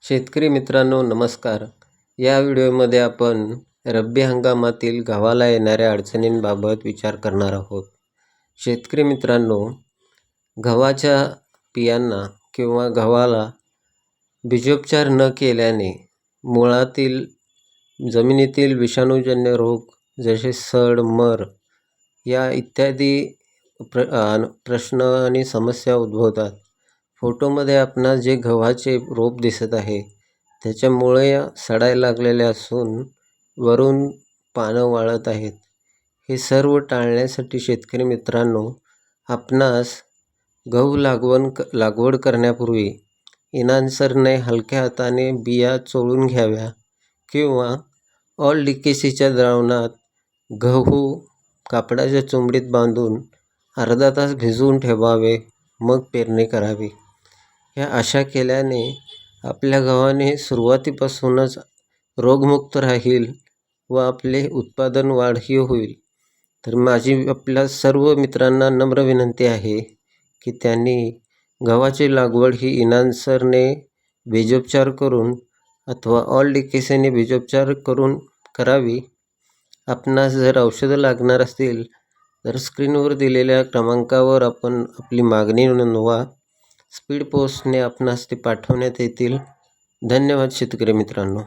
शेतकरी मित्रांनो नमस्कार. या व्हिडिओमध्ये आपण रब्बी हंगामातील गव्हाला येणाऱ्या अडचणींबाबत विचार करणार आहोत. शेतकरी मित्रांनो, गव्हाच्या बियांना किंवा गव्हाला बीजोपचार न केल्याने मुळातील जमिनीतील विषाणूजन्य रोग जसे सड, मर या इत्यादी प्रश्न आणि समस्या उद्भवतात. फोटोमध्ये आपणास जे गव्हाचे रोप दिसत आहे त्याच्यामुळे सडायला लागलेले असून वरून पानं वाळत आहेत. हे सर्व टाळण्यासाठी शेतकरी मित्रांनो, आपणास गहू लागवड करण्यापूर्वी इनानसरने हलक्या हाताने बिया चोळून घ्याव्या किंवा ऑल डीकेसीच्या द्रावणात गहू कापडाच्या चुमडीत बांधून अर्धा तास भिजवून ठेवावे, मग पेरणी करावी. ह्या अशा केल्याने आपल्या गव्हाने सुरुवातीपासूनच रोगमुक्त राहील व आपले उत्पादन वाढही होईल. तर माझी आपल्या सर्व मित्रांना नम्र विनंती आहे की त्यांनी गव्हाची लागवड ही इनानसरने बीजोपचार करून अथवा ऑल डीकेसीने बीजोपचार करून करावी. आपणास जर औषधं लागणार असतील तर स्क्रीनवर दिलेल्या क्रमांकावर आपण आपली मागणी नोंदवा. स्पीड पोस्टने आपणास ते पाठवण्यात येतील. धन्यवाद शेतकरी मित्रांनो.